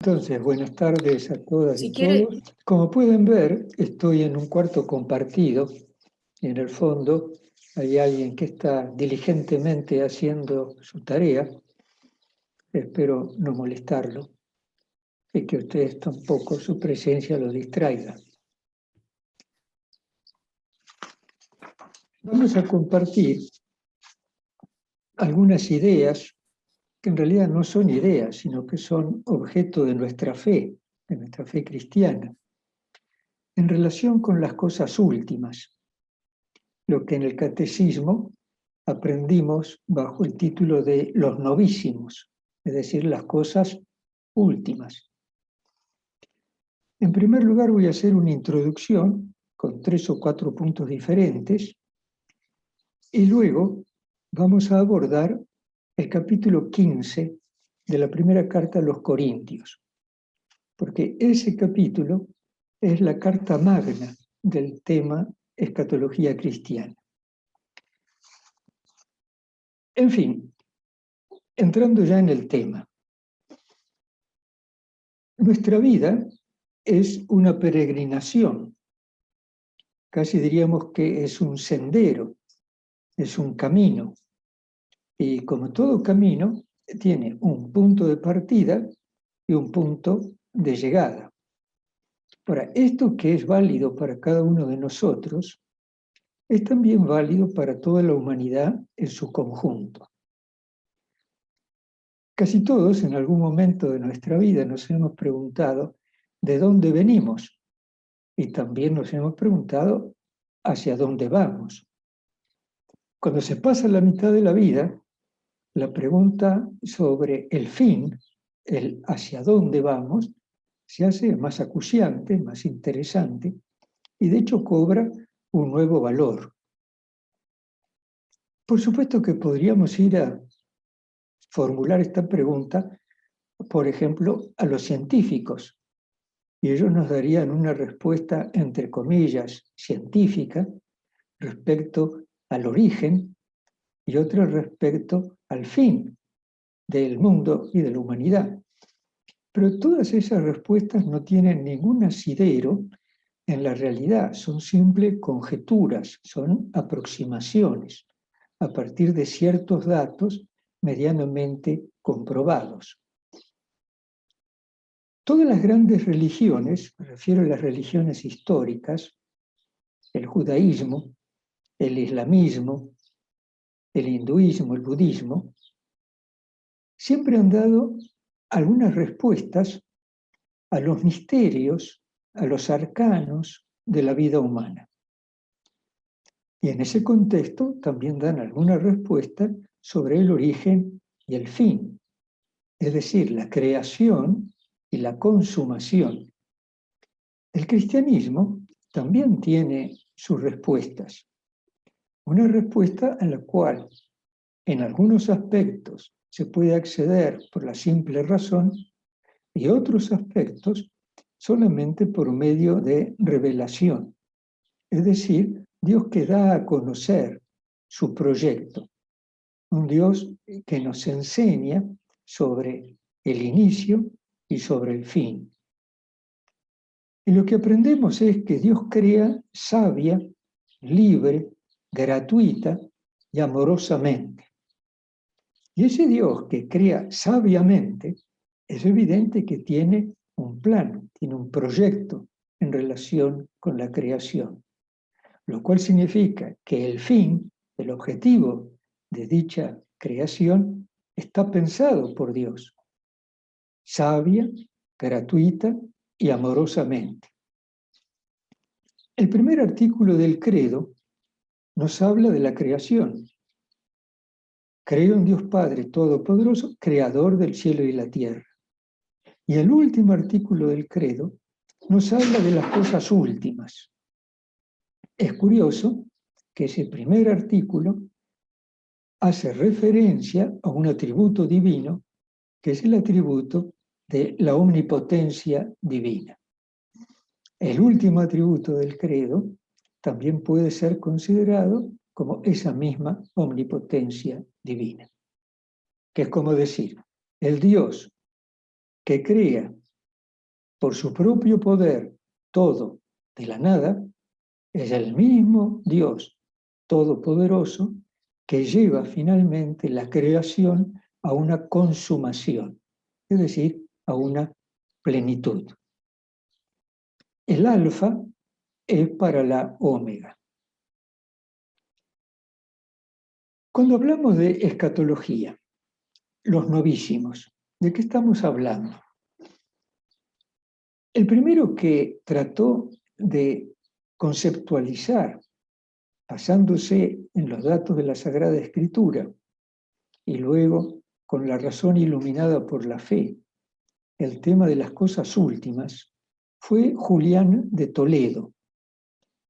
Entonces, buenas tardes a todas y Si quiere, todos. Como pueden ver, estoy en un cuarto compartido. En el fondo hay alguien que está diligentemente haciendo su tarea. Espero no molestarlo y que ustedes tampoco, su presencia los distraiga. Vamos a compartir algunas ideas que en realidad no son ideas, sino que son objeto de nuestra fe cristiana, en relación con las cosas últimas, lo que en el catecismo aprendimos bajo el título de los novísimos, es decir, las cosas últimas. En primer lugar voy a hacer una introducción con 3 o 4 puntos diferentes y luego vamos a abordar el capítulo 15 de la primera carta a los Corintios, porque ese capítulo es la carta magna del tema escatología cristiana. En fin, entrando ya en el tema. Nuestra vida es una peregrinación, casi diríamos que es un sendero, es un camino. Y como todo camino, tiene un punto de partida y un punto de llegada. Ahora, esto que es válido para cada uno de nosotros, es también válido para toda la humanidad en su conjunto. Casi todos en algún momento de nuestra vida nos hemos preguntado de dónde venimos y también nos hemos preguntado hacia dónde vamos. Cuando se pasa la mitad de la vida, la pregunta sobre el fin, el hacia dónde vamos, se hace más acuciante, más interesante y de hecho cobra un nuevo valor. Por supuesto que podríamos ir a formular esta pregunta, por ejemplo, a los científicos, y ellos nos darían una respuesta, entre comillas, científica respecto al origen y otra respecto al fin del mundo y de la humanidad. Pero todas esas respuestas no tienen ningún asidero en la realidad, son simples conjeturas, son aproximaciones a partir de ciertos datos medianamente comprobados. Todas las grandes religiones, me refiero a las religiones históricas, el judaísmo, el islamismo, el hinduismo, el budismo, siempre han dado algunas respuestas a los misterios, a los arcanos de la vida humana. Y en ese contexto también dan alguna respuesta sobre el origen y el fin, es decir, la creación y la consumación. El cristianismo también tiene sus respuestas. Una respuesta en la cual, en algunos aspectos, se puede acceder por la simple razón y otros aspectos solamente por medio de revelación. Es decir, Dios que da a conocer su proyecto. Un Dios que nos enseña sobre el inicio y sobre el fin. Y lo que aprendemos es que Dios crea sabia, libre, gratuita y amorosamente. Y ese Dios que crea sabiamente, es evidente que tiene un plan, tiene un proyecto en relación con la creación. Lo cual significa que el fin, el objetivo de dicha creación, está pensado por Dios, sabia, gratuita y amorosamente. El primer artículo del credo nos habla de la creación. Creo en Dios Padre Todopoderoso, creador del cielo y la tierra. Y el último artículo del credo nos habla de las cosas últimas. Es curioso que ese primer artículo hace referencia a un atributo divino, que es el atributo de la omnipotencia divina. El último atributo del credo también puede ser considerado como esa misma omnipotencia divina, que es como decir, el Dios que crea por su propio poder todo de la nada, es el mismo Dios todopoderoso que lleva finalmente la creación a una consumación, es decir, a una plenitud. El alfa es para la omega. Cuando hablamos de escatología, los novísimos, ¿de qué estamos hablando? El primero que trató de conceptualizar, basándose en los datos de la Sagrada Escritura y luego con la razón iluminada por la fe, el tema de las cosas últimas, fue Julián de Toledo,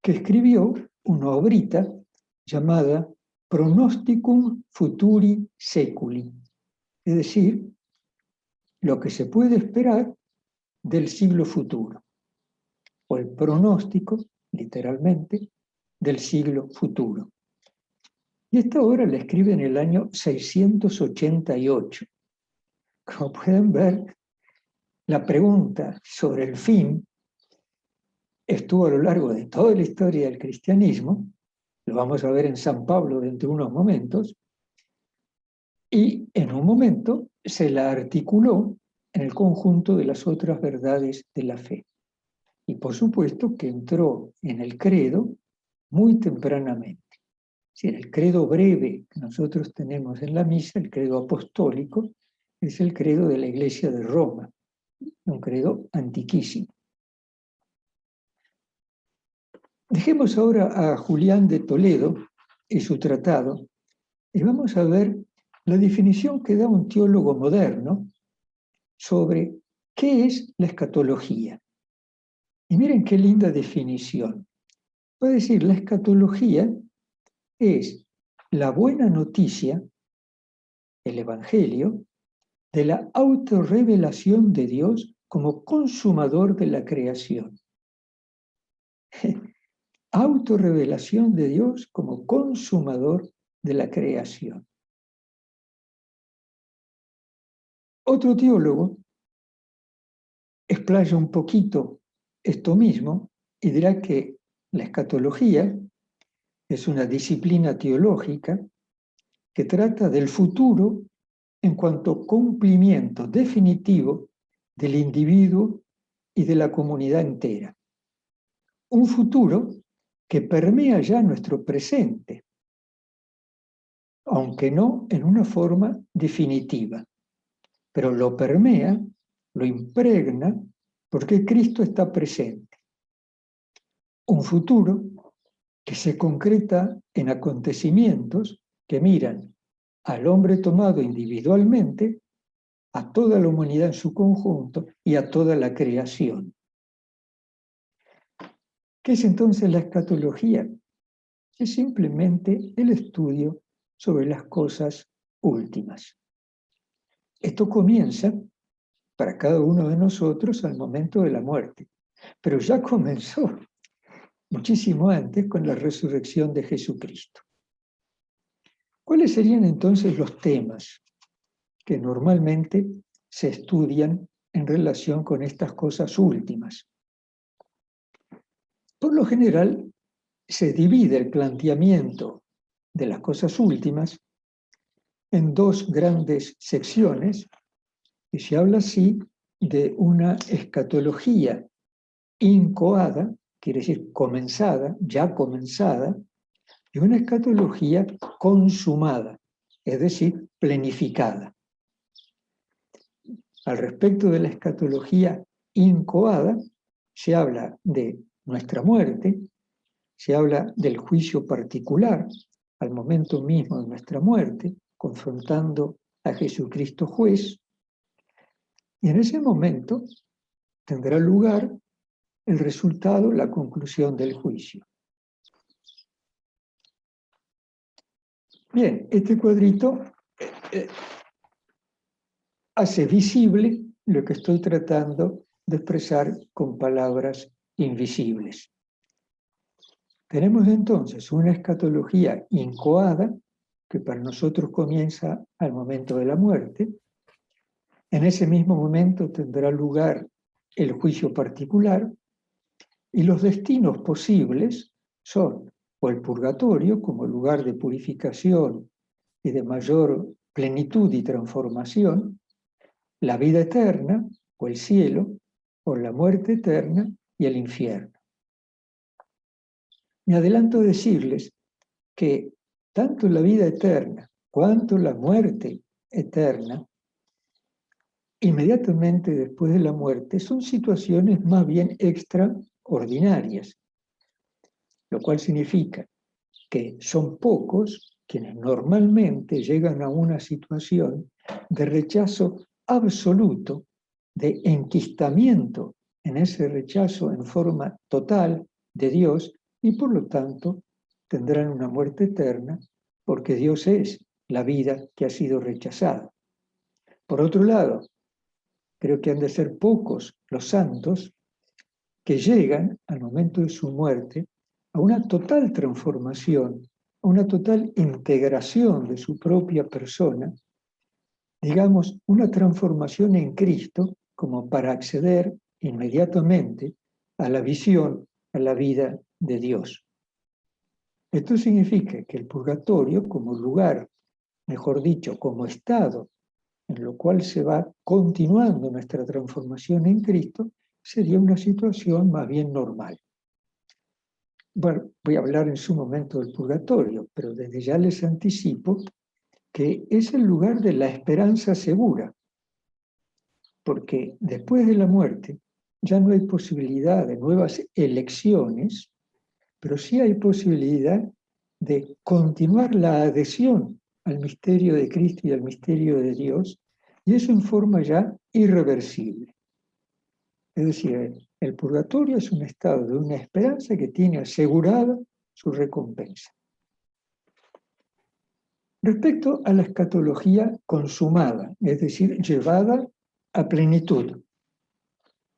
que escribió una obrita llamada Pronosticum Futuri Seculi, es decir, lo que se puede esperar del siglo futuro, o el pronóstico, literalmente, del siglo futuro. Y esta obra la escribe en el año 688. Como pueden ver, la pregunta sobre el fin estuvo a lo largo de toda la historia del cristianismo, lo vamos a ver en San Pablo dentro de unos momentos, y en un momento se la articuló en el conjunto de las otras verdades de la fe. Y por supuesto que entró en el credo muy tempranamente. Es decir, el credo breve que nosotros tenemos en la misa, el credo apostólico, es el credo de la Iglesia de Roma, un credo antiquísimo. Dejemos ahora a Julián de Toledo y su tratado, y vamos a ver la definición que da un teólogo moderno sobre qué es la escatología. Y miren qué linda definición. Puede decir, la escatología es la buena noticia, el Evangelio, de la autorrevelación de Dios como consumador de la creación. Autorrevelación de Dios como consumador de la creación. Otro teólogo explaya un poquito esto mismo y dirá que la escatología es una disciplina teológica que trata del futuro en cuanto cumplimiento definitivo del individuo y de la comunidad entera. Un futuro que permea ya nuestro presente, aunque no en una forma definitiva, pero lo permea, lo impregna, porque Cristo está presente. Un futuro que se concreta en acontecimientos que miran al hombre tomado individualmente, a toda la humanidad en su conjunto y a toda la creación. ¿Qué es entonces la escatología? Es simplemente el estudio sobre las cosas últimas. Esto comienza para cada uno de nosotros al momento de la muerte, pero ya comenzó muchísimo antes con la resurrección de Jesucristo. ¿Cuáles serían entonces los temas que normalmente se estudian en relación con estas cosas últimas? Por lo general, se divide el planteamiento de las cosas últimas en dos grandes secciones, y se habla así de una escatología incoada, quiere decir comenzada, ya comenzada, y una escatología consumada, es decir, planificada. Al respecto de la escatología incoada, se habla de nuestra muerte, se habla del juicio particular al momento mismo de nuestra muerte, confrontando a Jesucristo juez, y en ese momento tendrá lugar el resultado, la conclusión del juicio. Bien, este cuadrito hace visible lo que estoy tratando de expresar con palabras invisibles. Tenemos entonces una escatología incoada, que para nosotros comienza al momento de la muerte. En ese mismo momento tendrá lugar el juicio particular, y los destinos posibles son o el purgatorio como lugar de purificación y de mayor plenitud y transformación, la vida eterna o el cielo, o la muerte eterna y el infierno. Me adelanto a decirles que tanto la vida eterna cuanto la muerte eterna, inmediatamente después de la muerte, son situaciones más bien extraordinarias, lo cual significa que son pocos quienes normalmente llegan a una situación de rechazo absoluto, de enquistamiento en ese rechazo en forma total de Dios, y por lo tanto tendrán una muerte eterna porque Dios es la vida que ha sido rechazada. Por otro lado, creo que han de ser pocos los santos que llegan al momento de su muerte a una total transformación, a una total integración de su propia persona, digamos, una transformación en Cristo como para acceder inmediatamente a la visión, a la vida de Dios. Esto significa que el purgatorio como lugar, mejor dicho, como estado en lo cual se va continuando nuestra transformación en Cristo, sería una situación más bien normal. Bueno, voy a hablar en su momento del purgatorio, pero desde ya les anticipo que es el lugar de la esperanza segura, porque después de la muerte ya no hay posibilidad de nuevas elecciones, pero sí hay posibilidad de continuar la adhesión al misterio de Cristo y al misterio de Dios, y eso en forma ya irreversible. Es decir, el purgatorio es un estado de una esperanza que tiene asegurada su recompensa. Respecto a la escatología consumada, es decir, llevada a plenitud,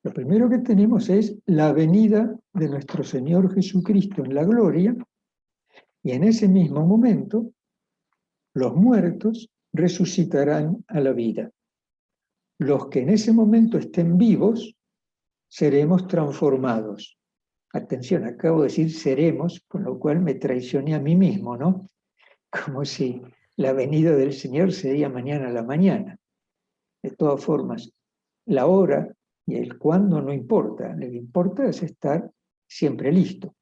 lo primero que tenemos es la venida de nuestro Señor Jesucristo en la gloria, y en ese mismo momento los muertos resucitarán a la vida. Los que en ese momento estén vivos seremos transformados. Atención, acabo de decir seremos, con lo cual me traicioné a mí mismo, ¿no? Como si la venida del Señor sería mañana a la mañana. De todas formas, la hora y el cuándo no importa, lo que importa es estar siempre listo.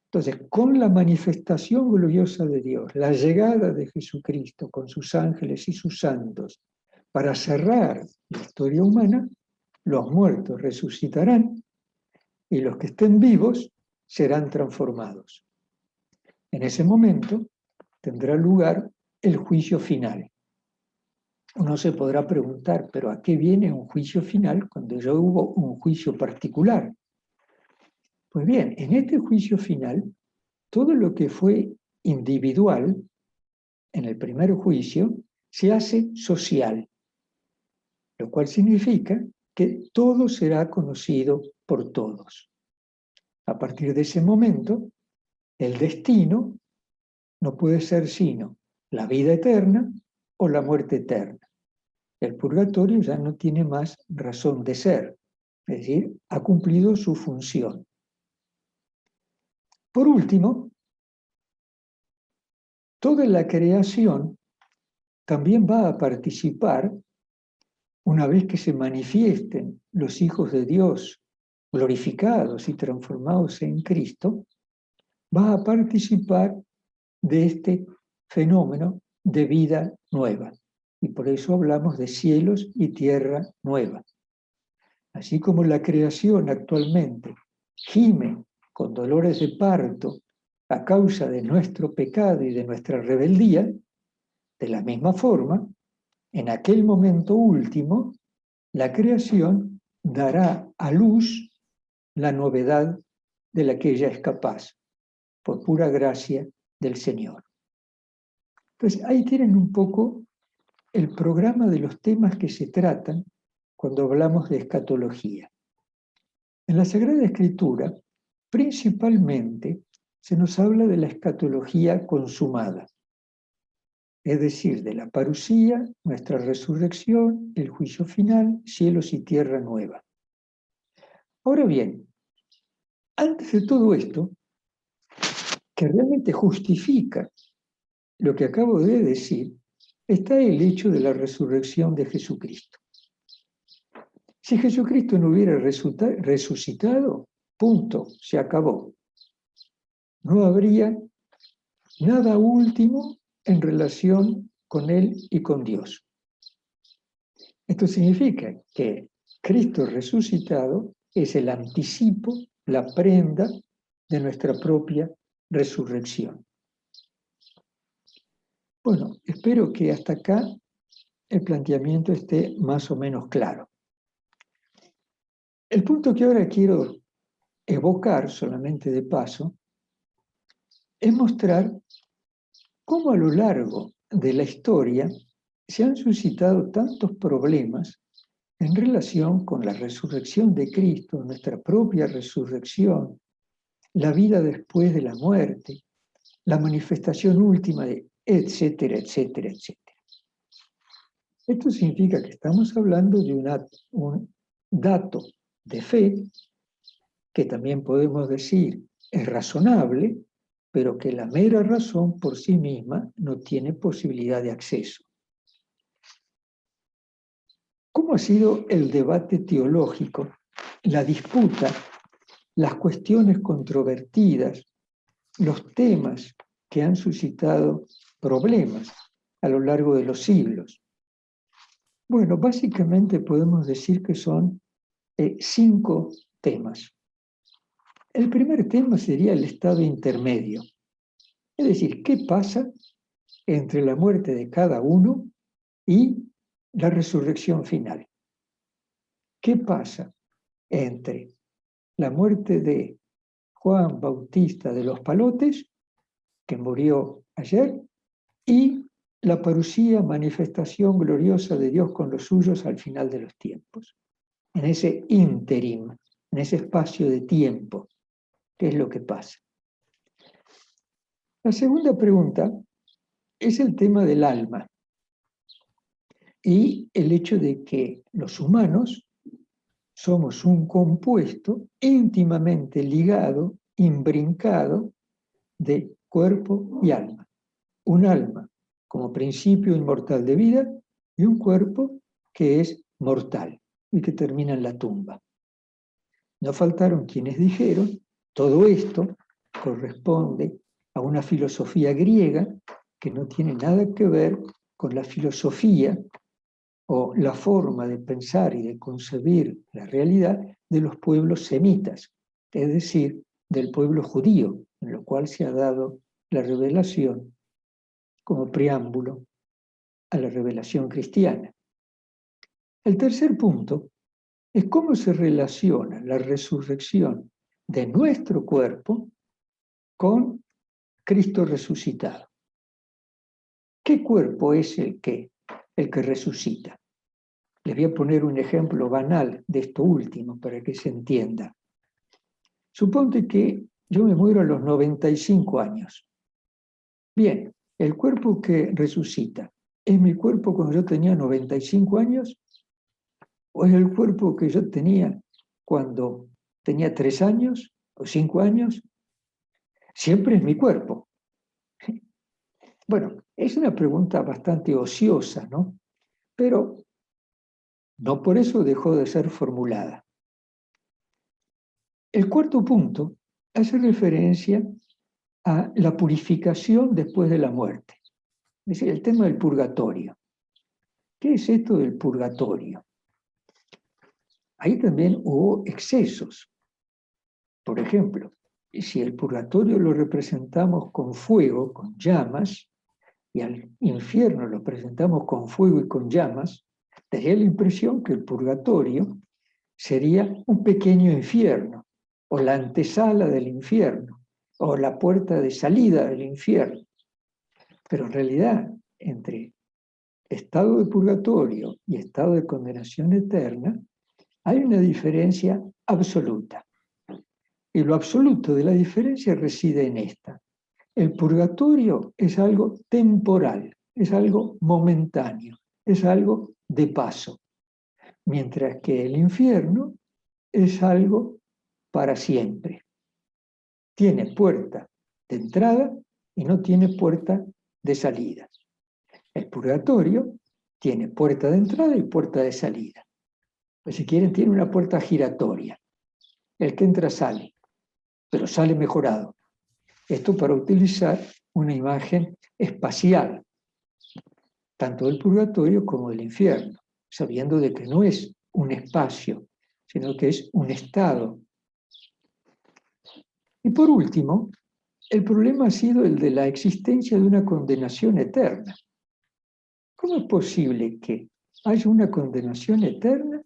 Entonces, con la manifestación gloriosa de Dios, la llegada de Jesucristo con sus ángeles y sus santos, para cerrar la historia humana, los muertos resucitarán y los que estén vivos serán transformados. En ese momento tendrá lugar el juicio final. Uno se podrá preguntar, ¿pero a qué viene un juicio final cuando ya hubo un juicio particular? Pues bien, en este juicio final, todo lo que fue individual en el primer juicio se hace social, lo cual significa que todo será conocido por todos. A partir de ese momento, el destino no puede ser sino la vida eterna o la muerte eterna. El purgatorio ya no tiene más razón de ser, es decir, ha cumplido su función. Por último, toda la creación también va a participar, una vez que se manifiesten los hijos de Dios glorificados y transformados en Cristo, va a participar de este fenómeno de vida nueva. Y por eso hablamos de cielos y tierra nueva. Así como la creación actualmente gime con dolores de parto a causa de nuestro pecado y de nuestra rebeldía, de la misma forma, en aquel momento último, la creación dará a luz la novedad de la que ella es capaz, por pura gracia del Señor. Entonces, ahí tienen un poco el programa de los temas que se tratan cuando hablamos de escatología. En la Sagrada Escritura, principalmente, se nos habla de la escatología consumada, es decir, de la parusía, nuestra resurrección, el juicio final, cielos y tierra nueva. Ahora bien, antes de todo esto, que realmente justifica lo que acabo de decir, está el hecho de la resurrección de Jesucristo. Si Jesucristo no hubiera resucitado, punto, se acabó. No habría nada último en relación con Él y con Dios. Esto significa que Cristo resucitado es el anticipo, la prenda de nuestra propia resurrección. Bueno, espero que hasta acá el planteamiento esté más o menos claro. El punto que ahora quiero evocar, solamente de paso, es mostrar cómo a lo largo de la historia se han suscitado tantos problemas en relación con la resurrección de Cristo, nuestra propia resurrección, la vida después de la muerte, la manifestación última de etcétera, etcétera, etcétera. Esto significa que estamos hablando de un dato de fe que también podemos decir es razonable, pero que la mera razón por sí misma no tiene posibilidad de acceso. ¿Cómo ha sido el debate teológico, la disputa, las cuestiones controvertidas, los temas que han suscitado problemas a lo largo de los siglos? Bueno, básicamente podemos decir que son 5 temas. El primer tema sería el estado intermedio, es decir, ¿qué pasa entre la muerte de cada uno y la resurrección final? ¿Qué pasa entre la muerte de Juan Bautista de los Palotes, que murió ayer, y la parusía, manifestación gloriosa de Dios con los suyos al final de los tiempos? En ese ínterim, en ese espacio de tiempo, ¿qué es lo que pasa? La segunda pregunta es el tema del alma y el hecho de que los humanos somos un compuesto íntimamente ligado, imbrincado de cuerpo y alma. Un alma como principio inmortal de vida y un cuerpo que es mortal y que termina en la tumba. No faltaron quienes dijeron, todo esto corresponde a una filosofía griega que no tiene nada que ver con la filosofía o la forma de pensar y de concebir la realidad de los pueblos semitas, es decir, del pueblo judío, en lo cual se ha dado la revelación como preámbulo a la revelación cristiana. El tercer punto es cómo se relaciona la resurrección de nuestro cuerpo con Cristo resucitado. ¿Qué cuerpo es el que resucita? Les voy a poner un ejemplo banal de esto último para que se entienda. Suponte que yo me muero a los 95 años. Bien, el cuerpo que resucita, ¿es mi cuerpo cuando yo tenía 95 años? ¿O es el cuerpo que yo tenía cuando tenía 3 años o 5 años? Siempre es mi cuerpo. Bueno, es una pregunta bastante ociosa, ¿no? Pero no por eso dejó de ser formulada. El cuarto punto hace referencia a la purificación después de la muerte. Es decir, el tema del purgatorio. ¿Qué es esto del purgatorio? Ahí también hubo excesos. Por ejemplo, si el purgatorio lo representamos con fuego, con llamas, y al infierno lo presentamos con fuego y con llamas, daría la impresión que el purgatorio sería un pequeño infierno, o la antesala del infierno, o la puerta de salida del infierno. Pero en realidad, entre estado de purgatorio y estado de condenación eterna, hay una diferencia absoluta. Y lo absoluto de la diferencia reside en esta. El purgatorio es algo temporal, es algo momentáneo, es algo de paso. Mientras que el infierno es algo para siempre. Tiene puerta de entrada y no tiene puerta de salida. El purgatorio tiene puerta de entrada y puerta de salida. Pues si quieren, tiene una puerta giratoria. El que entra sale, pero sale mejorado. Esto para utilizar una imagen espacial, tanto del purgatorio como del infierno, sabiendo de que no es un espacio, sino que es un estado. Y por último, el problema ha sido el de la existencia de una condenación eterna. ¿Cómo es posible que haya una condenación eterna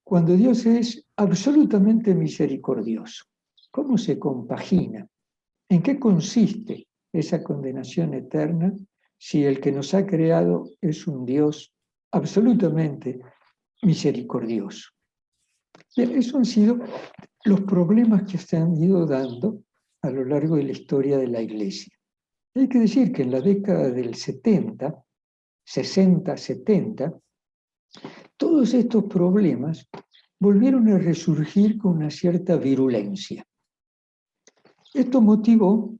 cuando Dios es absolutamente misericordioso? ¿Cómo se compagina? ¿En qué consiste esa condenación eterna si el que nos ha creado es un Dios absolutamente misericordioso? Bien, esos han sido los problemas que se han ido dando a lo largo de la historia de la Iglesia. Hay que decir que en la década del 70, 60, 70, todos estos problemas volvieron a resurgir con una cierta virulencia. Esto motivó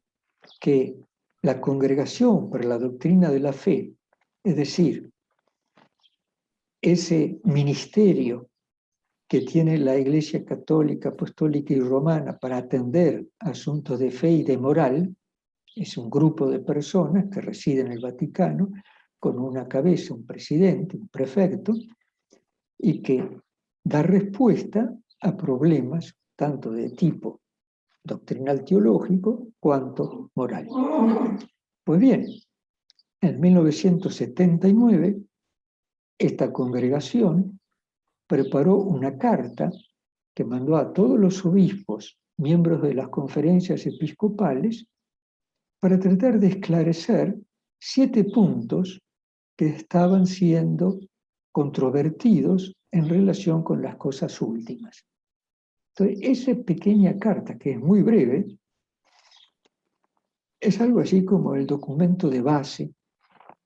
que la Congregación para la Doctrina de la Fe, es decir, ese ministerio que tiene la Iglesia Católica, Apostólica y Romana para atender asuntos de fe y de moral, es un grupo de personas que residen en el Vaticano con una cabeza, un presidente, un prefecto, y que da respuesta a problemas tanto de tipo doctrinal teológico cuanto moral. Pues bien, en 1979, esta congregación preparó una carta que mandó a todos los obispos, miembros de las conferencias episcopales, para tratar de esclarecer 7 puntos que estaban siendo controvertidos en relación con las cosas últimas. Entonces, esa pequeña carta, que es muy breve, es algo así como el documento de base,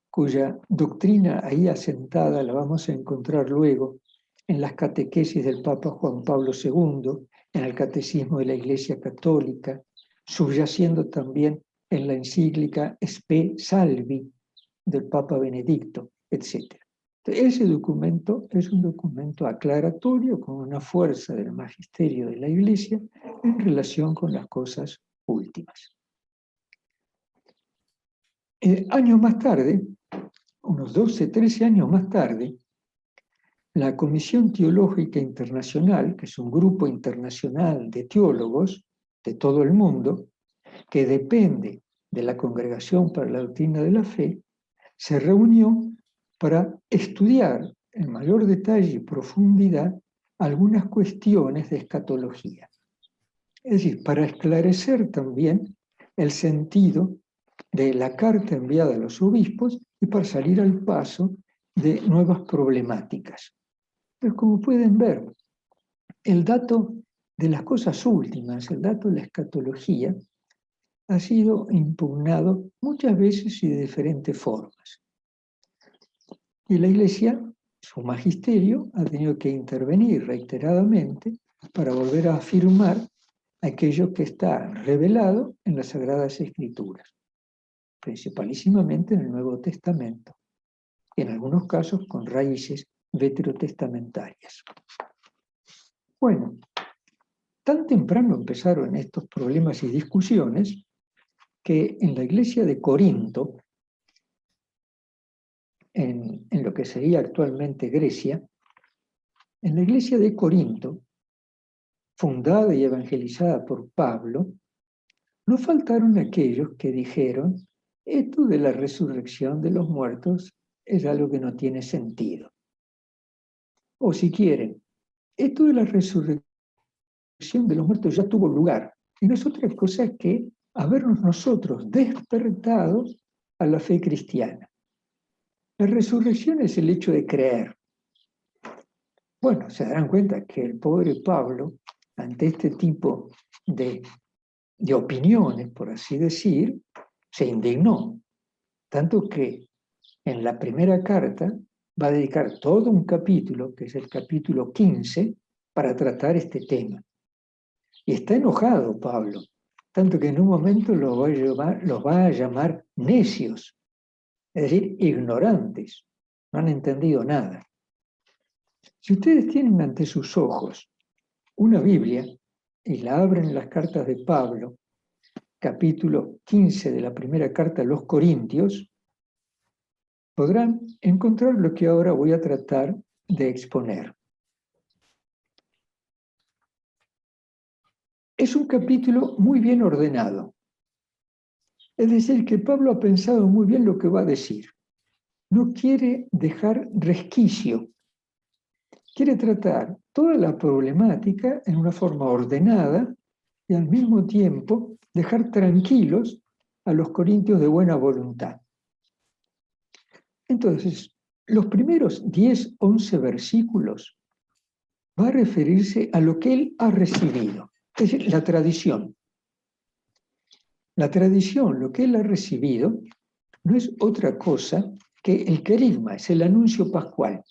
cuya doctrina ahí asentada la vamos a encontrar luego en las catequesis del Papa Juan Pablo II, en el Catecismo de la Iglesia Católica, subyaciendo también en la encíclica Spe Salvi del Papa Benedicto, etc. Ese documento es un documento aclaratorio con una fuerza del magisterio de la Iglesia en relación con las cosas últimas. Años más tarde, unos 12, 13 años más tarde, la Comisión Teológica Internacional, que es un grupo internacional de teólogos de todo el mundo, que depende de la Congregación para la Doctrina de la Fe, se reunió para estudiar en mayor detalle y profundidad algunas cuestiones de escatología. Es decir, para esclarecer también el sentido de la carta enviada a los obispos y para salir al paso de nuevas problemáticas. Pero como pueden ver, el dato de las cosas últimas, el dato de la escatología, ha sido impugnado muchas veces y de diferentes formas. Y la Iglesia, su magisterio, ha tenido que intervenir reiteradamente para volver a afirmar aquello que está revelado en las Sagradas Escrituras, principalísimamente en el Nuevo Testamento, y en algunos casos con raíces veterotestamentarias. Bueno, tan temprano empezaron estos problemas y discusiones que en la iglesia de Corinto, en lo que sería actualmente Grecia, en la iglesia de Corinto, fundada y evangelizada por Pablo, no faltaron aquellos que dijeron: esto de la resurrección de los muertos es algo que no tiene sentido. O si quieren, esto de la resurrección de los muertos ya tuvo lugar, y no es otra cosa que habernos nosotros despertado a la fe cristiana. La resurrección es el hecho de creer. Bueno, se darán cuenta que el pobre Pablo, ante este tipo de opiniones, por así decir, se indignó. Tanto que en la primera carta va a dedicar todo un capítulo, que es el capítulo 15, para tratar este tema. Y está enojado Pablo, tanto que en un momento los va a llamar necios, es decir, ignorantes, no han entendido nada. Si ustedes tienen ante sus ojos una Biblia y la abren en las cartas de Pablo, capítulo 15 de la primera carta a los Corintios, podrán encontrar lo que ahora voy a tratar de exponer. Es un capítulo muy bien ordenado. Es decir, que Pablo ha pensado muy bien lo que va a decir. No quiere dejar resquicio. Quiere tratar toda la problemática en una forma ordenada y al mismo tiempo dejar tranquilos a los corintios de buena voluntad. Entonces, los primeros 10, 11 versículos va a referirse a lo que él ha recibido, es decir, la tradición. La tradición, lo que él ha recibido, no es otra cosa que el querigma, es el anuncio pascual.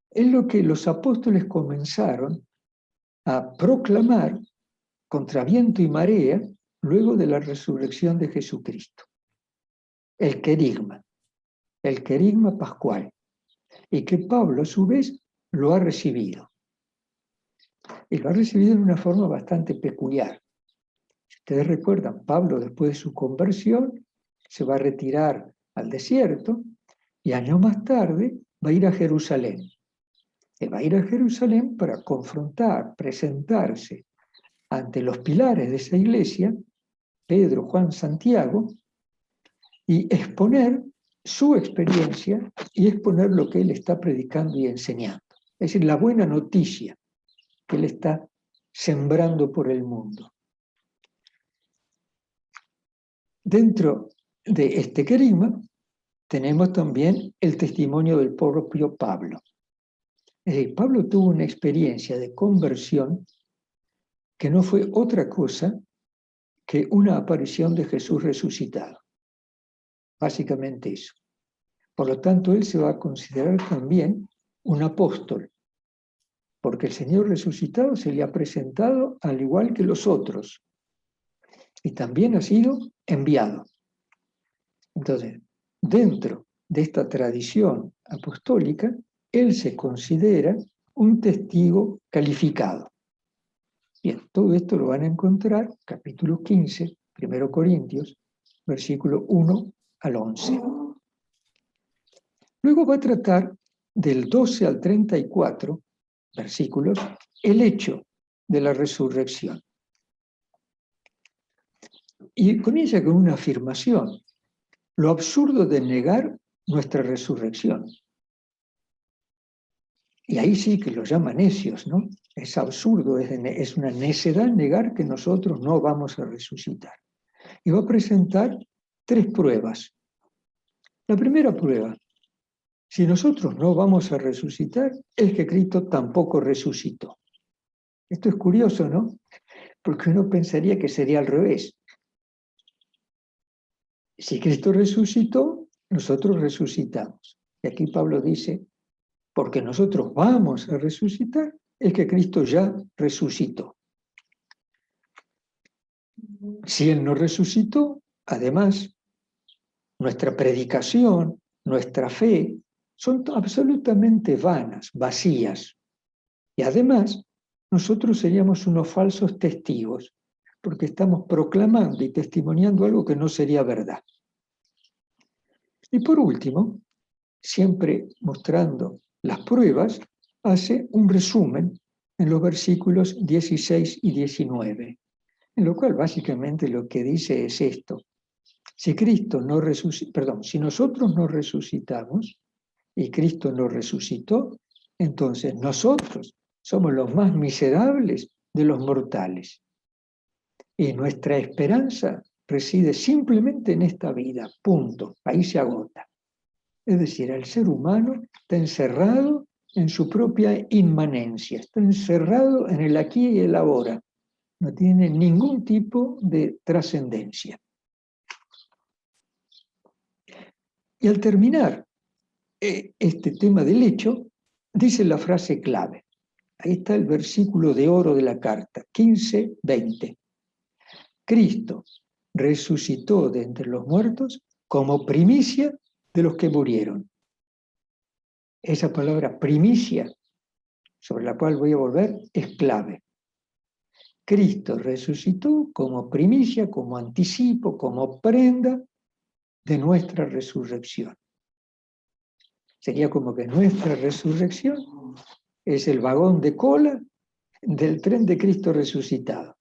Es lo que los apóstoles comenzaron a proclamar contra viento y marea luego de la resurrección de Jesucristo. El querigma pascual, y que Pablo a su vez lo ha recibido. Y lo ha recibido en una forma bastante peculiar. Si ustedes recuerdan, Pablo después de su conversión se va a retirar al desierto y años más tarde va a ir a Jerusalén. Él va a ir a Jerusalén para confrontar, presentarse ante los pilares de esa iglesia, Pedro, Juan, Santiago, y exponer su experiencia y exponer lo que él está predicando y enseñando. Es decir, la buena noticia que él está sembrando por el mundo. Dentro de este querigma tenemos también el testimonio del propio Pablo. Es decir, Pablo tuvo una experiencia de conversión que no fue otra cosa que una aparición de Jesús resucitado. Básicamente eso. Por lo tanto, él se va a considerar también un apóstol, porque el Señor resucitado se le ha presentado al igual que los otros, y también ha sido enviado. Entonces, dentro de esta tradición apostólica, él se considera un testigo calificado. Bien, todo esto lo van a encontrar, capítulo 15, 1 Corintios, versículo 1 al 11. Luego va a tratar del 12 al 34 versículos el hecho de la resurrección. Y comienza con una afirmación: lo absurdo de negar nuestra resurrección. Y ahí sí que lo llaman necios, ¿no? Es absurdo, es una necedad negar que nosotros no vamos a resucitar. Y va a presentar 3 pruebas. La primera prueba: si nosotros no vamos a resucitar, es que Cristo tampoco resucitó. Esto es curioso, ¿no? Porque uno pensaría que sería al revés. Si Cristo resucitó, nosotros resucitamos. Y aquí Pablo dice, porque nosotros vamos a resucitar, es que Cristo ya resucitó. Si Él no resucitó, además, nuestra predicación, nuestra fe, son absolutamente vanas, vacías. Y además, nosotros seríamos unos falsos testigos, porque estamos proclamando y testimoniando algo que no sería verdad. Y por último, siempre mostrando las pruebas, hace un resumen en los versículos 16 y 19, en lo cual básicamente lo que dice es esto: si si nosotros no resucitamos y Cristo no resucitó, entonces nosotros somos los más miserables de los mortales. Y nuestra esperanza reside simplemente en esta vida, punto, ahí se agota. Es decir, el ser humano está encerrado en su propia inmanencia, está encerrado en el aquí y el ahora, no tiene ningún tipo de trascendencia. Y al terminar este tema del hecho, dice la frase clave. Ahí está el versículo de oro de la carta, 15:20. Cristo resucitó de entre los muertos como primicia de los que murieron. Esa palabra primicia, sobre la cual voy a volver, es clave. Cristo resucitó como primicia, como anticipo, como prenda de nuestra resurrección. Sería como que nuestra resurrección es el vagón de cola del tren de Cristo resucitado.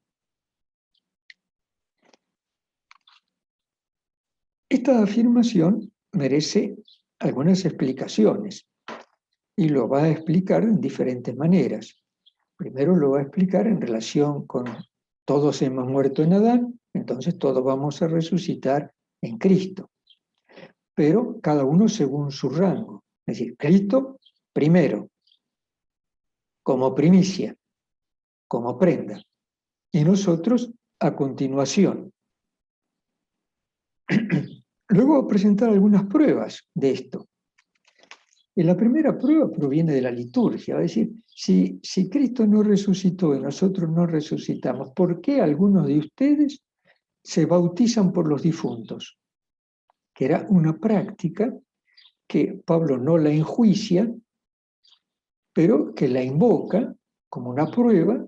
Esta afirmación merece algunas explicaciones y lo va a explicar en diferentes maneras. Primero lo va a explicar en relación con todos hemos muerto en Adán, entonces todos vamos a resucitar en Cristo, pero cada uno según su rango. Es decir, Cristo primero, como primicia, como prenda, y nosotros a continuación. Luego voy a presentar algunas pruebas de esto. Y la primera prueba proviene de la liturgia, es decir, si Cristo no resucitó y nosotros no resucitamos, ¿por qué algunos de ustedes se bautizan por los difuntos? Que era una práctica que Pablo no la enjuicia, pero que la invoca como una prueba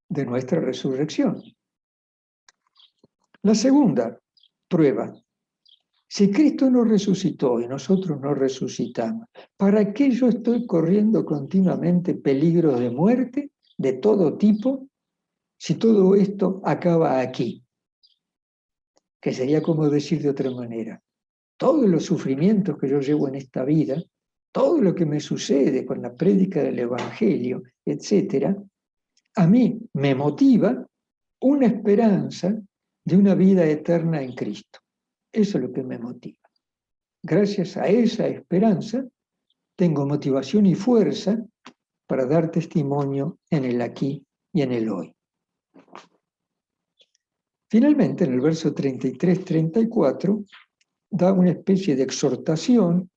de nuestra resurrección. La segunda prueba: si Cristo no resucitó y nosotros no resucitamos, ¿para qué yo estoy corriendo continuamente peligros de muerte de todo tipo si todo esto acaba aquí? Que sería como decir de otra manera, todos los sufrimientos que yo llevo en esta vida, todo lo que me sucede con la prédica del Evangelio, etc., a mí me motiva una esperanza de una vida eterna en Cristo. Eso es lo que me motiva. Gracias a esa esperanza, tengo motivación y fuerza para dar testimonio en el aquí y en el hoy. Finalmente, en el verso 33-34, da una especie de exhortación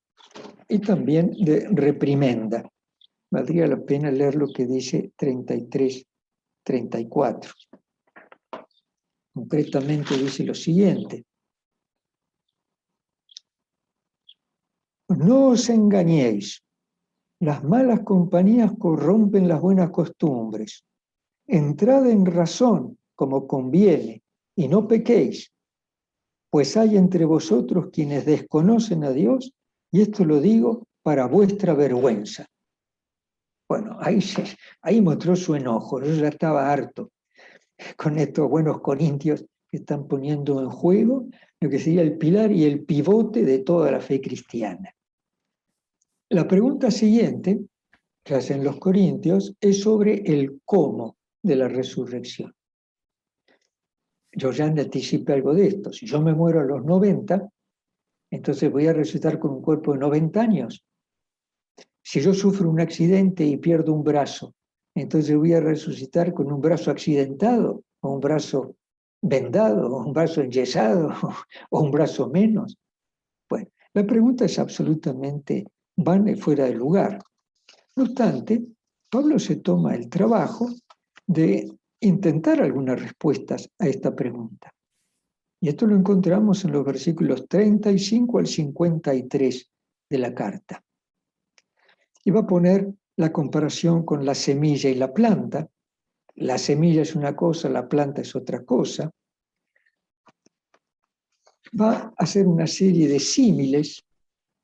y también de reprimenda. Valdría la pena leer lo que dice 33-34. Concretamente dice lo siguiente: no os engañéis, las malas compañías corrompen las buenas costumbres. Entrad en razón como conviene y no pequéis, pues hay entre vosotros quienes desconocen a Dios, y esto lo digo para vuestra vergüenza. Bueno, ahí mostró su enojo. Yo ya estaba harto con estos buenos corintios que están poniendo en juego lo que sería el pilar y el pivote de toda la fe cristiana. La pregunta siguiente que hacen los corintios es sobre el cómo de la resurrección. Yo ya anticipé algo de esto. Si yo me muero a los 90, entonces voy a resucitar con un cuerpo de 90 años. Si yo sufro un accidente y pierdo un brazo, entonces voy a resucitar con un brazo accidentado, o un brazo vendado, o un brazo enyesado, o un brazo menos. Bueno, la pregunta es absolutamente vana y fuera de lugar. No obstante, Pablo se toma el trabajo de intentar algunas respuestas a esta pregunta. Y esto lo encontramos en los versículos 35 al 53 de la carta. Y va a poner la comparación con la semilla y la planta. La semilla es una cosa, la planta es otra cosa. Va a hacer una serie de símiles,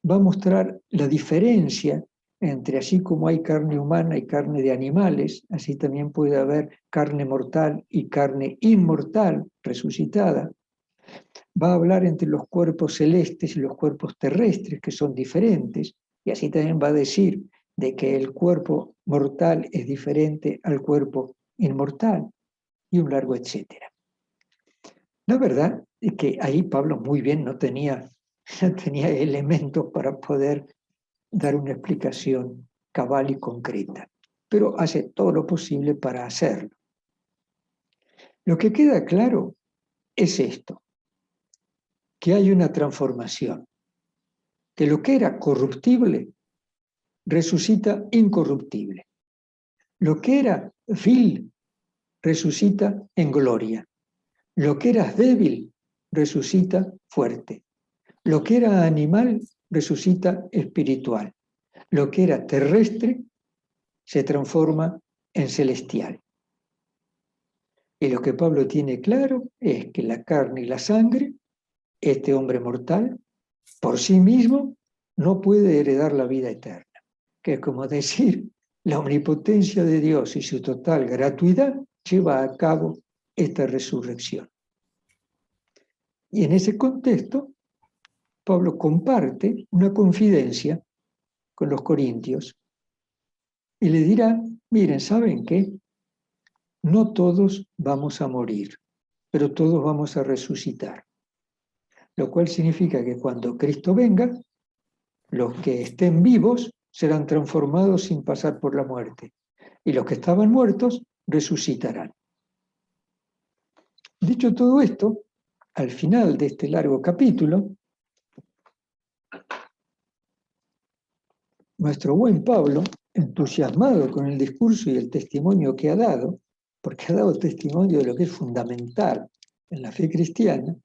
va a mostrar la diferencia entre, así como hay carne humana y carne de animales, así también puede haber carne mortal y carne inmortal resucitada. Va a hablar entre los cuerpos celestes y los cuerpos terrestres, que son diferentes, y así también va a decir de que el cuerpo mortal es diferente al cuerpo inmortal, y un largo etcétera. La verdad es que ahí Pablo muy bien no tenía elementos para poder dar una explicación cabal y concreta, pero hace todo lo posible para hacerlo. Lo que queda claro es esto, que hay una transformación, que lo que era corruptible resucita incorruptible. Lo que era vil resucita en gloria. Lo que era débil resucita fuerte. Lo que era animal resucita espiritual. Lo que era terrestre se transforma en celestial. Y lo que Pablo tiene claro es que la carne y la sangre, este hombre mortal, por sí mismo no puede heredar la vida eterna, que es como decir, la omnipotencia de Dios y su total gratuidad lleva a cabo esta resurrección. Y en ese contexto, Pablo comparte una confidencia con los corintios y le dirá, miren, ¿saben qué? No todos vamos a morir, pero todos vamos a resucitar. Lo cual significa que cuando Cristo venga, los que estén vivos serán transformados sin pasar por la muerte, y los que estaban muertos resucitarán. Dicho todo esto, al final de este largo capítulo, nuestro buen Pablo, entusiasmado con el discurso y el testimonio que ha dado, porque ha dado testimonio de lo que es fundamental en la fe cristiana,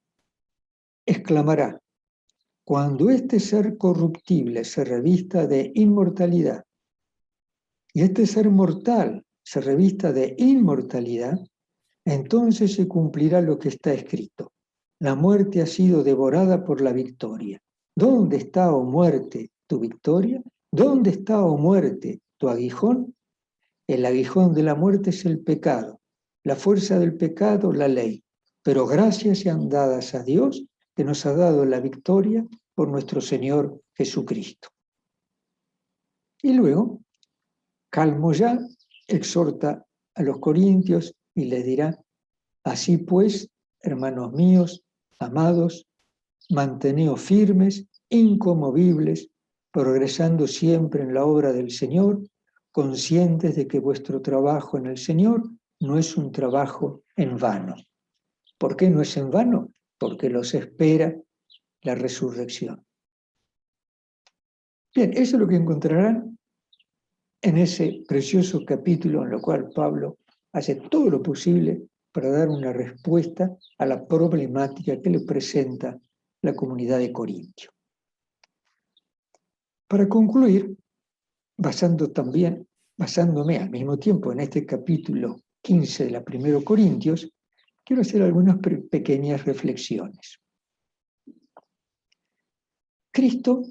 exclamará: cuando este ser corruptible se revista de inmortalidad y este ser mortal se revista de inmortalidad, entonces se cumplirá lo que está escrito. La muerte ha sido devorada por la victoria. ¿Dónde está, oh muerte, tu victoria? ¿Dónde está, oh muerte, tu aguijón? El aguijón de la muerte es el pecado, la fuerza del pecado, la ley. Pero gracias sean dadas a Dios, que nos ha dado la victoria por nuestro Señor Jesucristo. Y luego, calmo ya, exhorta a los corintios y les dirá: así pues, hermanos míos, amados, manteneos firmes, inconmovibles, progresando siempre en la obra del Señor, conscientes de que vuestro trabajo en el Señor no es un trabajo en vano. ¿Por qué no es en vano? Porque los espera la resurrección. Bien, eso es lo que encontrarán en ese precioso capítulo en el cual Pablo hace todo lo posible para dar una respuesta a la problemática que le presenta la comunidad de Corintio. Para concluir, basándome al mismo tiempo en este capítulo 15 de la 1 Corintios, quiero hacer algunas pequeñas reflexiones. Cristo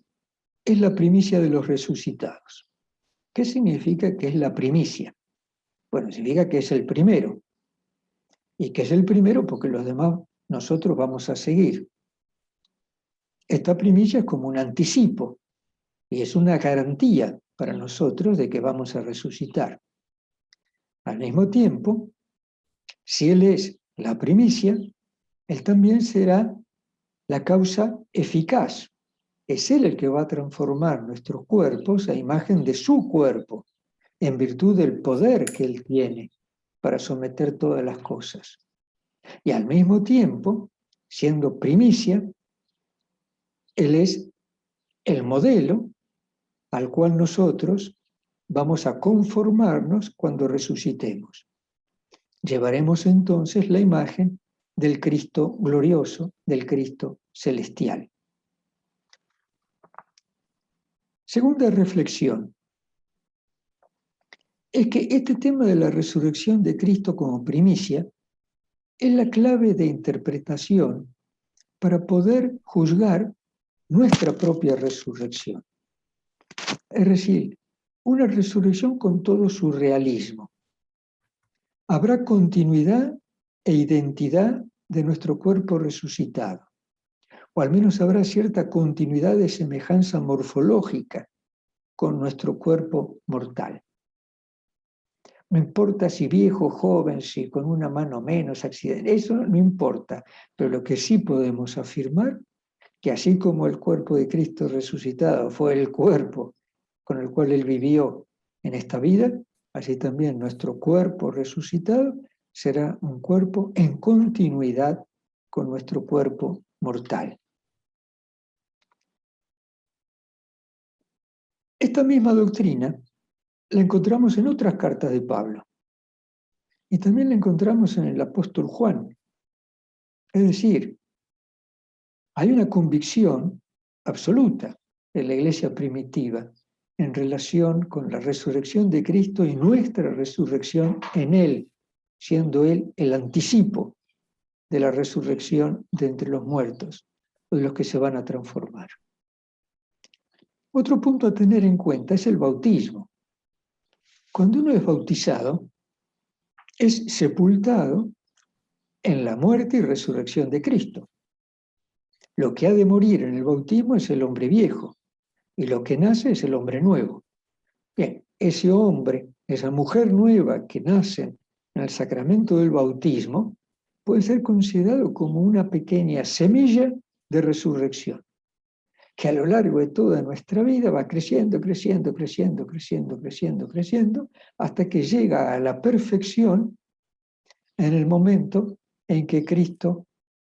es la primicia de los resucitados. ¿Qué significa que es la primicia? Bueno, significa que es el primero. Y que es el primero porque los demás nosotros vamos a seguir. Esta primicia es como un anticipo y es una garantía para nosotros de que vamos a resucitar. Al mismo tiempo, si Él es la primicia, Él también será la causa eficaz. Es Él el que va a transformar nuestros cuerpos a imagen de su cuerpo, en virtud del poder que Él tiene para someter todas las cosas. Y al mismo tiempo, siendo primicia, Él es el modelo al cual nosotros vamos a conformarnos cuando resucitemos. Llevaremos entonces la imagen del Cristo glorioso, del Cristo celestial. Segunda reflexión es que este tema de la resurrección de Cristo como primicia es la clave de interpretación para poder juzgar nuestra propia resurrección. Es decir, una resurrección con todo su realismo. Habrá continuidad e identidad de nuestro cuerpo resucitado, o al menos habrá cierta continuidad de semejanza morfológica con nuestro cuerpo mortal. No importa si viejo, joven, si con una mano menos, accidente, eso no importa, pero lo que sí podemos afirmar, que así como el cuerpo de Cristo resucitado fue el cuerpo con el cual Él vivió en esta vida, así también nuestro cuerpo resucitado será un cuerpo en continuidad con nuestro cuerpo mortal. Esta misma doctrina la encontramos en otras cartas de Pablo. Y también la encontramos en el apóstol Juan. Es decir, hay una convicción absoluta de la iglesia primitiva en relación con la resurrección de Cristo y nuestra resurrección en Él, siendo Él el anticipo de la resurrección de entre los muertos, o de los que se van a transformar. Otro punto a tener en cuenta es el bautismo. Cuando uno es bautizado, es sepultado en la muerte y resurrección de Cristo. Lo que ha de morir en el bautismo es el hombre viejo, y lo que nace es el hombre nuevo. Bien, ese hombre, esa mujer nueva que nace en el sacramento del bautismo, puede ser considerado como una pequeña semilla de resurrección, que a lo largo de toda nuestra vida va creciendo, creciendo, creciendo, creciendo, creciendo, creciendo, hasta que llega a la perfección en el momento en que Cristo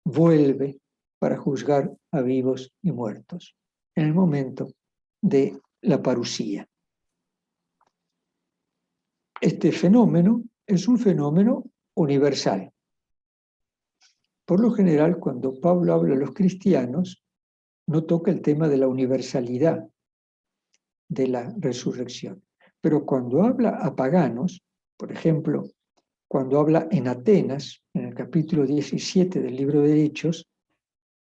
vuelve para juzgar a vivos y muertos, en el momento de la parusía. Este fenómeno es un fenómeno universal. Por lo general, cuando Pablo habla a los cristianos, no toca el tema de la universalidad de la resurrección. Pero cuando habla a paganos, por ejemplo, cuando habla en Atenas, en el capítulo 17 del libro de Hechos,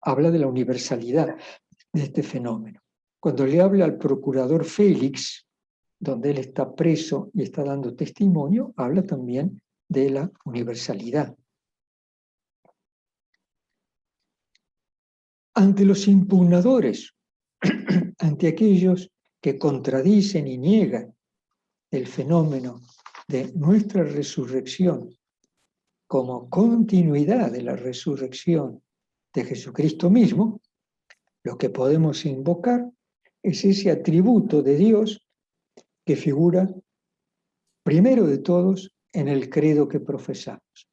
habla de la universalidad de este fenómeno. Cuando le habla al procurador Félix, donde él está preso y está dando testimonio, habla también de la universalidad. Ante los impugnadores, ante aquellos que contradicen y niegan el fenómeno de nuestra resurrección como continuidad de la resurrección de Jesucristo mismo, lo que podemos invocar es ese atributo de Dios que figura primero de todos en el credo que profesamos.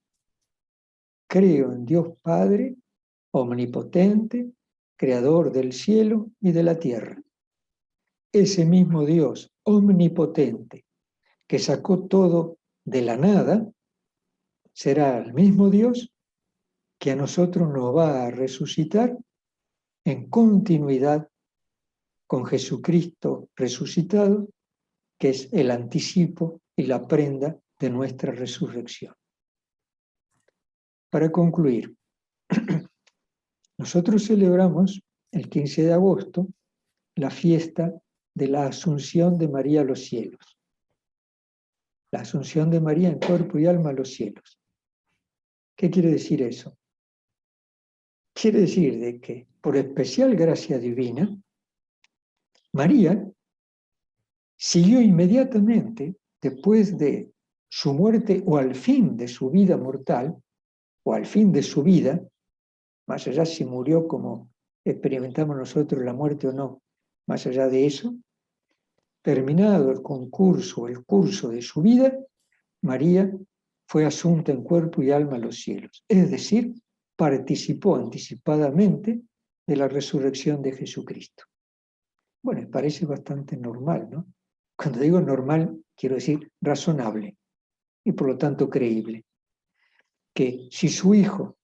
Creo en Dios Padre, omnipotente, creador del cielo y de la tierra. Ese mismo Dios omnipotente que sacó todo de la nada, será el mismo Dios que a nosotros nos va a resucitar en continuidad con Jesucristo resucitado, que es el anticipo y la prenda de nuestra resurrección. Para concluir, nosotros celebramos el 15 de agosto la fiesta de la Asunción de María a los cielos. La Asunción de María en cuerpo y alma a los cielos. ¿Qué quiere decir eso? Quiere decir de que, por especial gracia divina, María siguió inmediatamente, después de su muerte o al fin de su vida mortal, o al fin de su vida, más allá si murió como experimentamos nosotros la muerte o no, más allá de eso, terminado el curso de su vida, María fue asunta en cuerpo y alma a los cielos. Es decir, participó anticipadamente de la resurrección de Jesucristo. Bueno, parece bastante normal, ¿no? Cuando digo normal, quiero decir razonable y por lo tanto creíble. Que si su hijo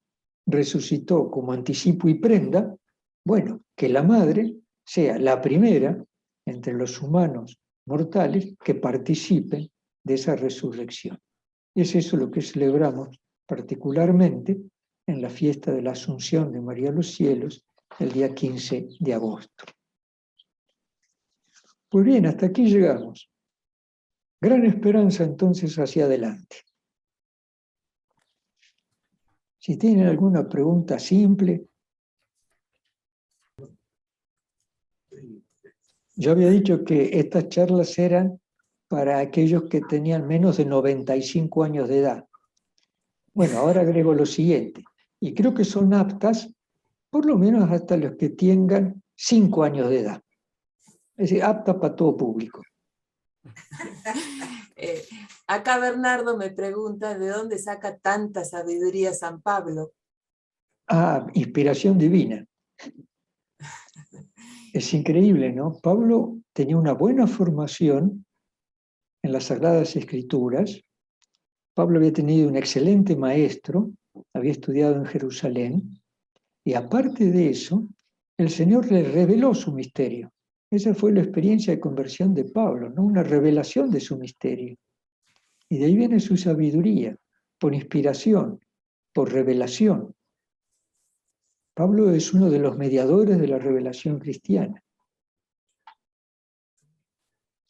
resucitó como anticipo y prenda, bueno, que la madre sea la primera entre los humanos mortales que participen de esa resurrección. Y es eso lo que celebramos particularmente en la fiesta de la Asunción de María a los cielos, el día 15 de agosto. Pues bien, hasta aquí llegamos. Gran esperanza entonces hacia adelante. Si tienen alguna pregunta simple. Yo había dicho que estas charlas eran para aquellos que tenían menos de 95 años de edad. Bueno, ahora agrego lo siguiente, y creo que son aptas por lo menos hasta los que tengan 5 años de edad. Es decir, aptas para todo público. Acá Bernardo me pregunta de dónde saca tanta sabiduría San Pablo. Ah, inspiración divina. Es increíble, ¿no? Pablo tenía una buena formación en las Sagradas Escrituras. Pablo había tenido un excelente maestro, había estudiado en Jerusalén, y aparte de eso, el Señor le reveló su misterio. Esa fue la experiencia de conversión de Pablo, ¿no? Una revelación de su misterio. Y de ahí viene su sabiduría, por inspiración, por revelación. Pablo es uno de los mediadores de la revelación cristiana.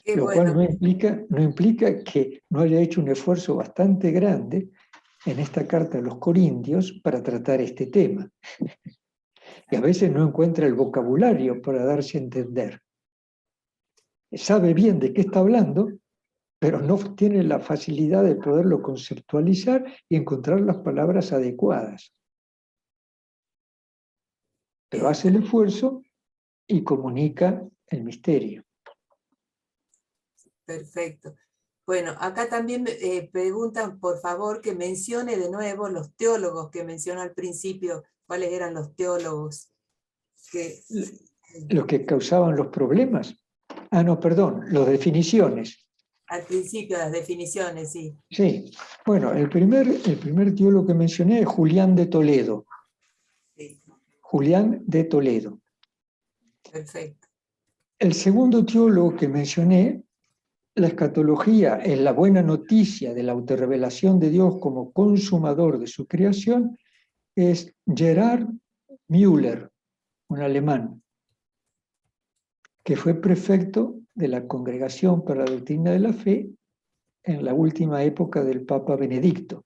Qué Lo cual bueno. no implica que no haya hecho un esfuerzo bastante grande en esta carta a los Corintios para tratar este tema. Y a veces no encuentra el vocabulario para darse a entender. Sabe bien de qué está hablando, pero no tiene la facilidad de poderlo conceptualizar y encontrar las palabras adecuadas. Pero hace el esfuerzo y comunica el misterio. Perfecto. Bueno, acá también preguntan, por favor, que mencione de nuevo los teólogos que mencionó al principio. ¿Cuáles eran los teólogos? Los que causaban los problemas. Ah, no, perdón, las definiciones. Al principio, las definiciones, sí. Sí, bueno, el primer teólogo que mencioné es Julián de Toledo. Sí. Julián de Toledo. Perfecto. El segundo teólogo que mencioné, la escatología es la buena noticia de la autorrevelación de Dios como consumador de su creación, es Gerhard Müller, un alemán, que fue prefecto de la Congregación para la Doctrina de la Fe en la última época del Papa Benedicto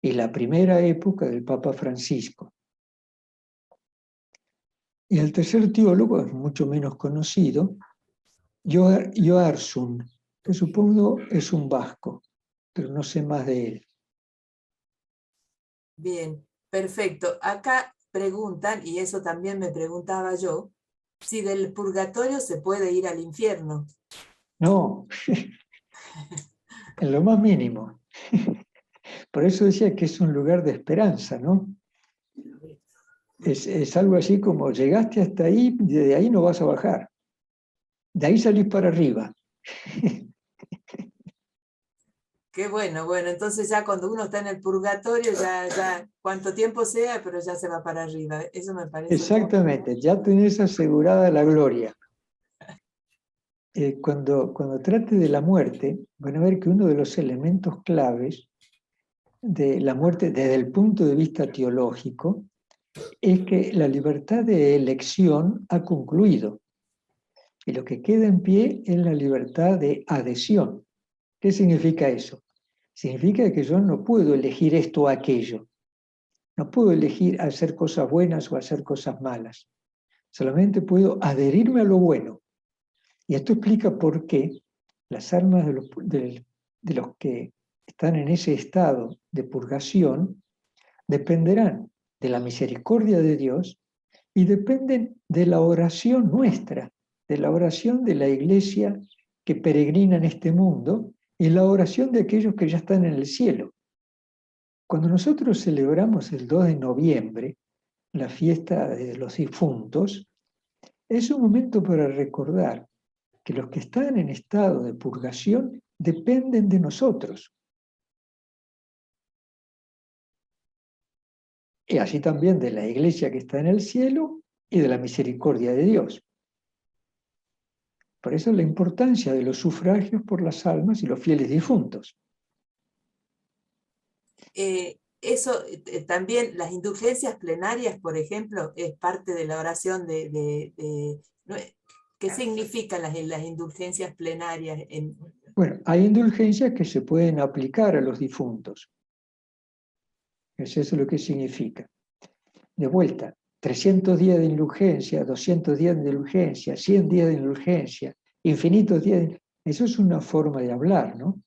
y la primera época del Papa Francisco. Y el tercer teólogo es mucho menos conocido, Joarsum, que supongo es un vasco, pero no sé más de él. Bien, perfecto. Acá preguntan, y eso también me preguntaba yo, si del purgatorio se puede ir al infierno. No, en lo más mínimo. Por eso decía que es un lugar de esperanza, ¿no? Es algo así como llegaste hasta ahí, y de ahí no vas a bajar. De ahí salís para arriba. Qué bueno, bueno, entonces ya cuando uno está en el purgatorio, ya cuánto tiempo sea, pero ya se va para arriba. Eso me parece muy bien. Exactamente, ya tenés asegurada la gloria. Cuando trate de la muerte, van a ver que uno de los elementos claves de la muerte desde el punto de vista teológico es que la libertad de elección ha concluido y lo que queda en pie es la libertad de adhesión. ¿Qué significa eso? Significa que yo no puedo elegir esto o aquello. No puedo elegir hacer cosas buenas o hacer cosas malas. Solamente puedo adherirme a lo bueno. Y esto explica por qué las almas de los que están en ese estado de purgación dependerán de la misericordia de Dios y dependen de la oración nuestra, de la oración de la iglesia que peregrina en este mundo y la oración de aquellos que ya están en el cielo. Cuando nosotros celebramos el 2 de noviembre, la fiesta de los difuntos, es un momento para recordar que los que están en estado de purgación dependen de nosotros. Y así también de la iglesia que está en el cielo y de la misericordia de Dios. Por eso la importancia de los sufragios por las almas y los fieles difuntos. Eso también, las indulgencias plenarias, por ejemplo, es parte de la oración ¿no? ¿Qué significan las indulgencias plenarias? Bueno, hay indulgencias que se pueden aplicar a los difuntos. Eso es lo que significa. De vuelta, 300 días de indulgencia, 200 días de indulgencia, 100 días de indulgencia, infinitos días de... Eso es una forma de hablar, ¿no?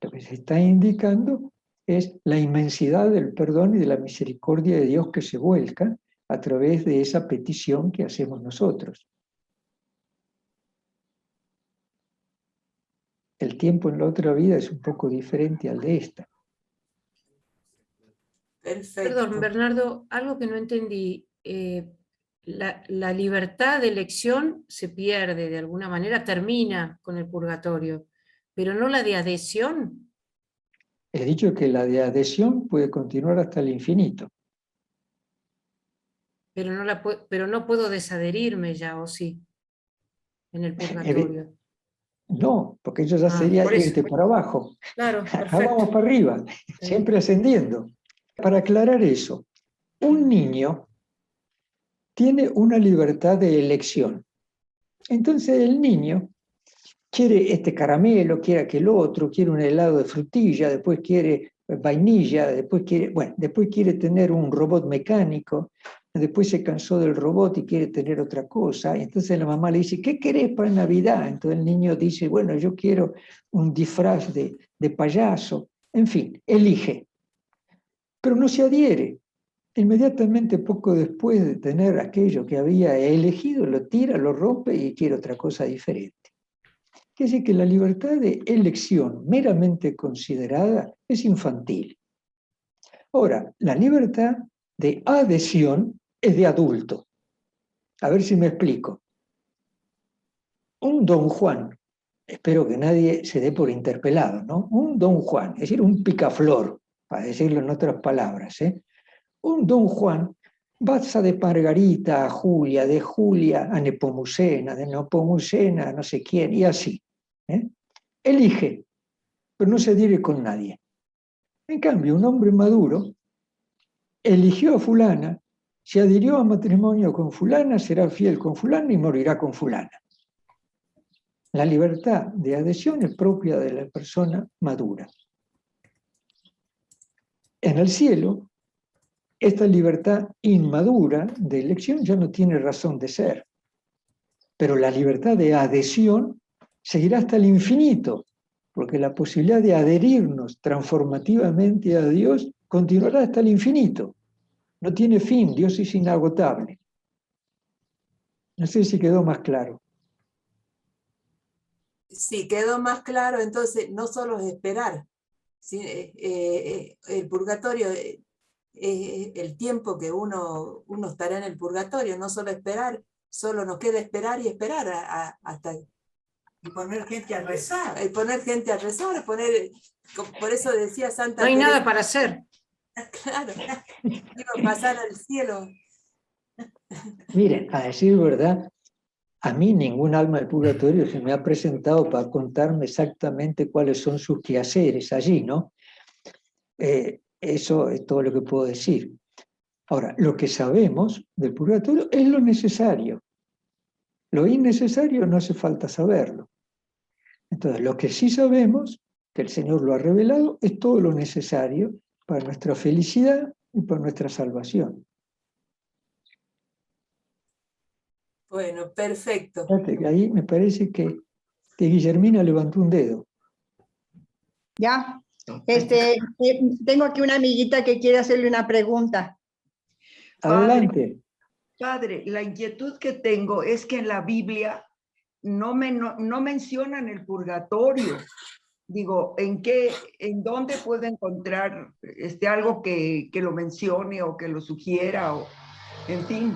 Lo que se está indicando es la inmensidad del perdón y de la misericordia de Dios que se vuelca a través de esa petición que hacemos nosotros. El tiempo en la otra vida es un poco diferente al de esta. Perfecto. Perdón, Bernardo, algo que no entendí. La libertad de elección se pierde de alguna manera, termina con el purgatorio. pero no la de adhesión. He dicho que la de adhesión puede continuar hasta el infinito. Pero no puedo desadherirme ya, ¿o sí? En el purgatorio. No, porque eso ya sería Por eso. irte para abajo. Claro, Acá perfecto. vamos para arriba, siempre ascendiendo. Para aclarar eso, un niño tiene una libertad de elección. Entonces el niño quiere este caramelo, quiere aquel otro, quiere un helado de frutilla, después quiere vainilla, después quiere tener un robot mecánico, después se cansó del robot y quiere tener otra cosa. Entonces la mamá le dice, ¿qué querés para Navidad? Entonces el niño dice, bueno, yo quiero un disfraz de payaso. En fin, elige, pero no se adhiere. Inmediatamente, poco después de tener aquello que había elegido, lo tira, lo rompe y quiere otra cosa diferente. Quiere decir que la libertad de elección meramente considerada es infantil. Ahora, la libertad de adhesión es de adulto. A ver si me explico. Un don Juan, espero que nadie se dé por interpelado, ¿no? Un don Juan, es decir, un picaflor, para decirlo en otras palabras, ¿eh? Un don Juan pasa de Margarita a Julia, de Julia a Nepomucena, de Nepomucena a no sé quién, y así. Elige, pero no se adhiere con nadie. En cambio, un hombre maduro eligió a fulana, se adhirió a matrimonio con fulana, será fiel con fulana y morirá con fulana. La libertad de adhesión es propia de la persona madura. En el cielo, esta libertad inmadura de elección ya no tiene razón de ser. Pero la libertad de adhesión seguirá hasta el infinito, porque la posibilidad de adherirnos transformativamente a Dios continuará hasta el infinito. No tiene fin, Dios es inagotable. No sé si quedó más claro. Sí, quedó más claro, entonces no solo es esperar. ¿Sí? El purgatorio, el tiempo que uno estará en el purgatorio, no solo esperar, solo nos queda esperar y esperar hasta... Y poner gente a rezar. Y poner gente a rezar, por eso decía Santa No hay Teresa, nada para hacer. claro, iba a pasar al cielo. Miren, a decir verdad, a mí ningún alma del purgatorio se me ha presentado para contarme exactamente cuáles son sus quehaceres allí, ¿no? Eso es todo lo que puedo decir. Ahora, lo que sabemos del purgatorio es lo necesario. Lo innecesario no hace falta saberlo. Entonces, lo que sí sabemos, que el Señor lo ha revelado, es todo lo necesario para nuestra felicidad y para nuestra salvación. Bueno, perfecto. Fíjate, ahí me parece que Guillermina levantó un dedo. Ya. Tengo aquí una amiguita que quiere hacerle una pregunta. Adelante. Padre, la inquietud que tengo es que en la Biblia no mencionan el purgatorio. Digo, ¿en dónde puedo encontrar algo que lo mencione o que lo sugiera? O, en fin.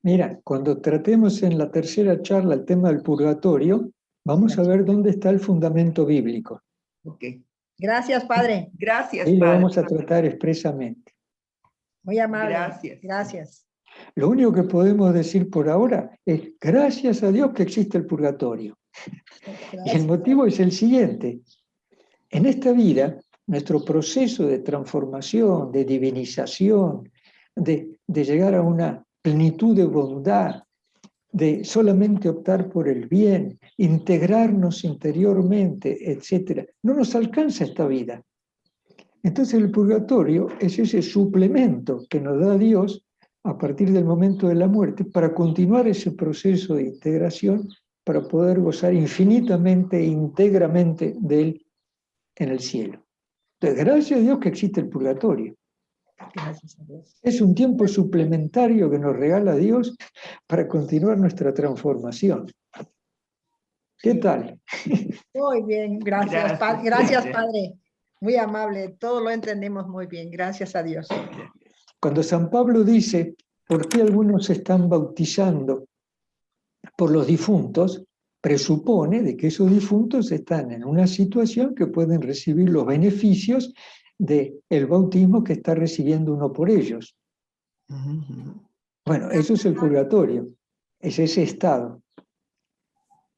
Mira, cuando tratemos en la tercera charla el tema del purgatorio, vamos a ver dónde está el fundamento bíblico. Ok. Gracias, padre. Gracias, Ahí lo padre. vamos a tratar expresamente. Muy amable. Gracias. Gracias. Lo único que podemos decir por ahora es gracias a Dios que existe el purgatorio. Y el motivo es el siguiente. En esta vida, nuestro proceso de transformación, de divinización, de llegar a una plenitud de bondad, de solamente optar por el bien, integrarnos interiormente, etc., no nos alcanza esta vida. Entonces el purgatorio es ese suplemento que nos da Dios a partir del momento de la muerte para continuar ese proceso de integración, para poder gozar infinitamente e íntegramente de Él en el cielo. Entonces, gracias a Dios que existe el purgatorio. Gracias a Dios. Es un tiempo suplementario que nos regala Dios para continuar nuestra transformación. ¿Qué tal? Muy bien, gracias, Gracias, gracias, padre. padre. Muy amable, todo lo entendimos muy bien, gracias a Dios. Cuando San Pablo dice, ¿por qué algunos se están bautizando por los difuntos? presupone de que esos difuntos están en una situación que pueden recibir los beneficios del bautismo que está recibiendo uno por ellos. Bueno, eso es el purgatorio, es ese estado.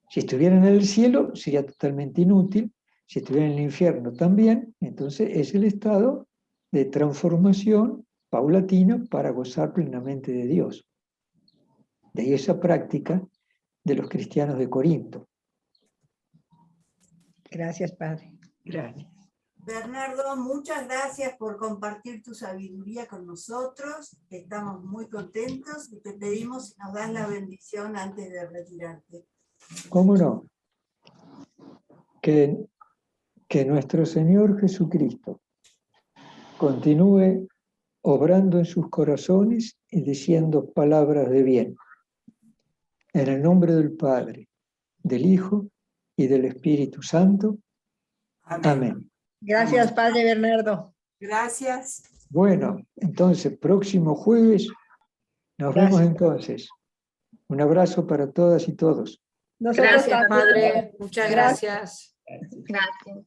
Si estuvieran en el cielo sería totalmente inútil, si estuvieran en el infierno también, entonces es el estado de transformación paulatina para gozar plenamente de Dios. De ahí esa práctica de los cristianos de Corinto. Gracias, Padre. Gracias. Bernardo, muchas gracias por compartir tu sabiduría con nosotros. Estamos muy contentos y te pedimos si nos das la bendición antes de retirarte. ¿Cómo no? Que nuestro Señor Jesucristo continúe obrando en sus corazones y diciendo palabras de bien. En el nombre del Padre, del Hijo y del Espíritu Santo. Amén. Gracias, Padre Bernardo. Gracias. Bueno, entonces, próximo jueves nos Gracias. vemos entonces. Un abrazo para todas y todos. Nosotros Gracias, también. Padre. Muchas gracias. Gracias.